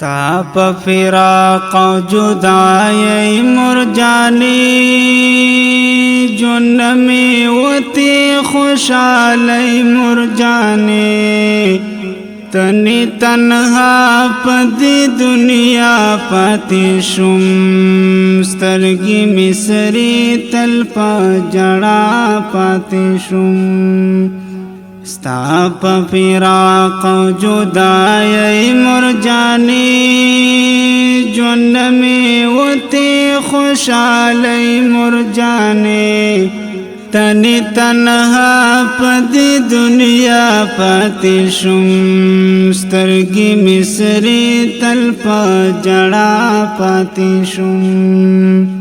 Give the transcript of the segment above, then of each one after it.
ستا پا فراق و جدائی مرجانی جن میں وتی خوشالی مرجانی تنی تنہا پدی دنیا پاتی شم سترگی مصری تل پا جڑا پاتی شم ستا پا فراق و جدائی مرجانی جن میں وتی خوشالی مرجانی تنی تنہا پدی دنیا پاتی شم سترگی مصری تل پا جڑا پاتی شم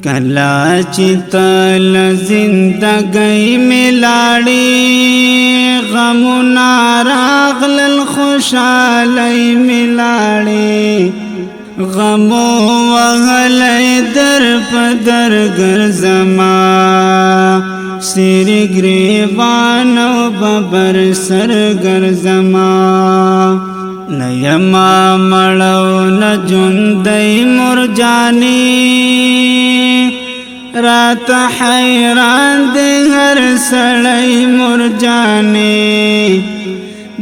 کلا چی تل زندگی میں لاڑی غمنا راغلل خوشالی میں لاڑی غمو وغلی در پدر گرزما سیر گریبانو ببر سر گرزما نیما مڑو نجندی مرجانی رات حیران دے ہر سڑی مرجانی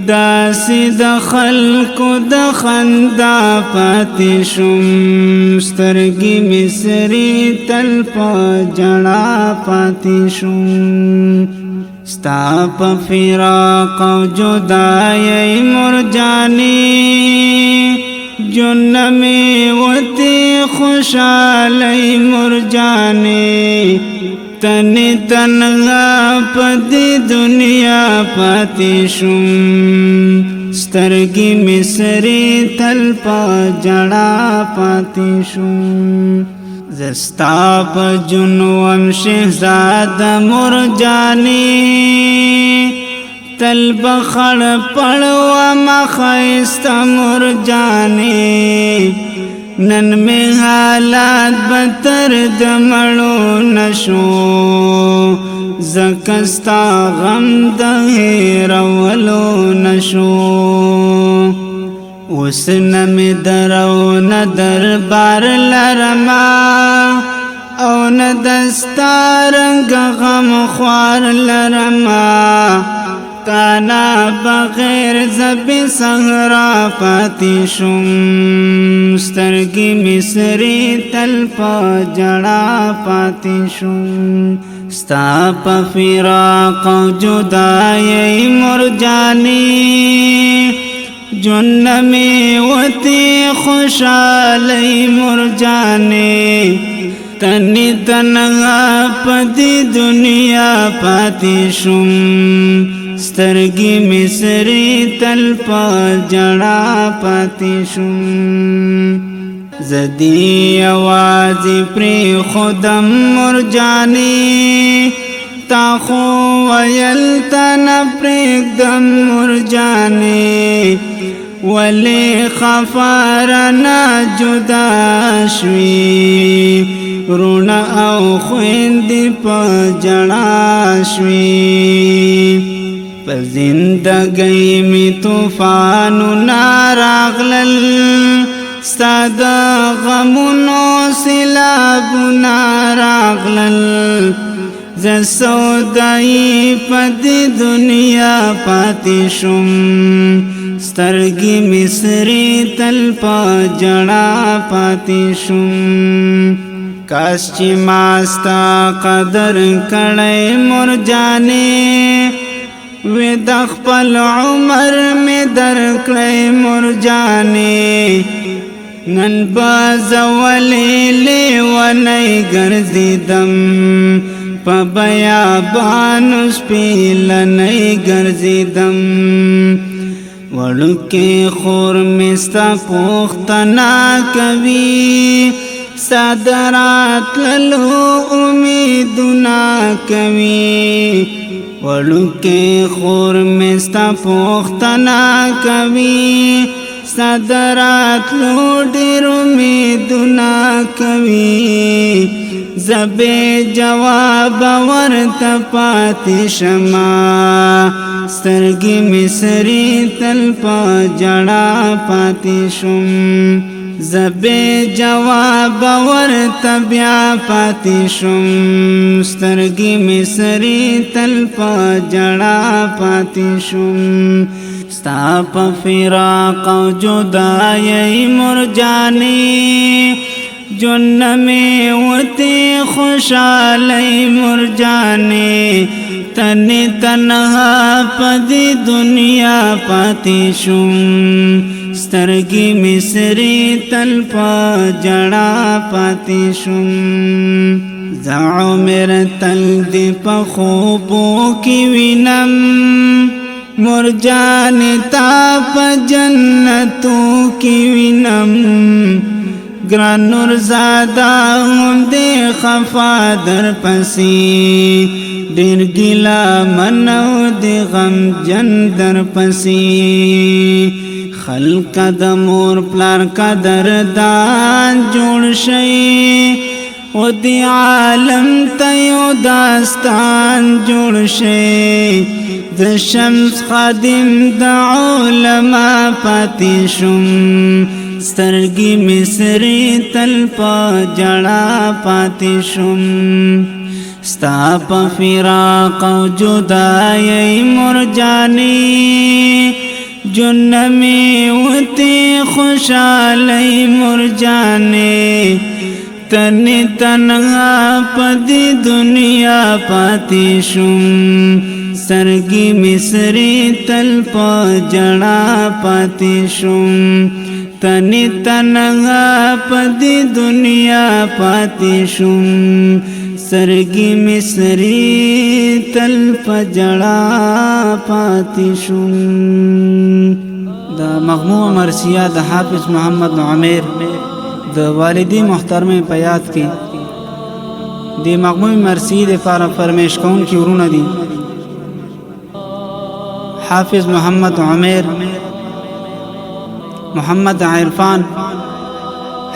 داسی دخل کو دخندا پاتی شم سترگی مصری تل پا جڑا پاتی شم ستا پا فراق و جدائی مرجانی جن میں وتی خوشالی مرجانی تنی تنہا پدی دنیا پاتی شم سترگی مصری تل پا جڑا پاتی شم زستا پا جنوم شہزاد مرجانی تل بخڑ پڑوا مخیست مرجانی نن میں حالات بتر دمڑو نشو زکستا غم دہی رولو نشو اس نمی درو ندر بار لرما او ندستا رنگ غم خوار لرما کانا بغیر زبی سہرا پاتی شم سترگی مصری تل پا جڑا پاتی شم ستا پا فراق و جدائی مرجانی جن میں وتی خوشالی مرجانی تنی تنہا پدی دنیا پاتی شم سترگی مصری تل پا جڑا پاتی شم زدی آوازی پری خودم مرجانی تا خو ویلتا نپریک دم مرجانی ولی خفارنا جدا شوی رونا او خویندی پا جڑا شوی پا زندگی می طوفانو ناراغلل سادا غمونو سیلابو ناراغلل زسودائی پا دی دنیا پاتی شم سترگی مصری تل پا جڑا پاتی شم کاش چی ماستا قدر کڑی مرجانی وی دخپل عمر میں درکڑی مرجانی نن بازولی لیونی گرزیدم پا بیابانو سپیلنی گرزیدم وڑکی خور مستا پوختنا کوي صدرات للو امیدنا کوي وڑکی خور مستا پوختنا کوي صدرات لو ډیر امیدنا کوي زبې جواب ورته پاتې شمه سترګې مې سرې تل په جړا پاتې شوم زبې جواب ورته بیا پاتې شوم سترګې مې سرې تل په جړا پاتې شوم ستا په فراق او جدایۍ مرجانې جون میں وتی خوشحالی مرجانے تن تنہا پدی دنیا پاتی شم سترگی مصری تل پا جڑا پاتی شم زعو میرا تل دی پا خوبو کی وینم مرجانی تا پا جنتو کی وینم گران نور زادا هم دے خفا در پسی دیر گلا منو دے غم جن در پسی خلق دا مور پلار کا دردان جوڑ شئی و دی عالم تیو داستان جوڑ شئی دا شمس خادم دا علماء پاتی شم سترګې مې سرې تل په جړا پاتې شوم ستا په فراق او جدایۍ مرجانې جون مې وتې خوشحالۍ مرجانې تنې تنها په دې دنیا پاتې شوم سترګې مې سرې تل په جړا پاتې شوم تنی تنها پدی دنیا پاتی شم سرگی مصری تل پجڑا پاتی شم دا مغموم مرثیه د حافظ محمد عمیر د والدی محترم په یاد کې د مغموم مرثیه د فرمایش کون کی ورونه دي حافظ محمد عمیر محمد عرفان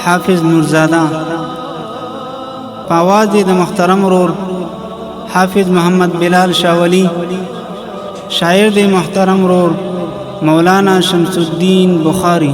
حافظ نورزاده پاواز د محترم رور حافظ محمد بلال شاولی شاعر د محترم رور مولانا شمس الدین بخاری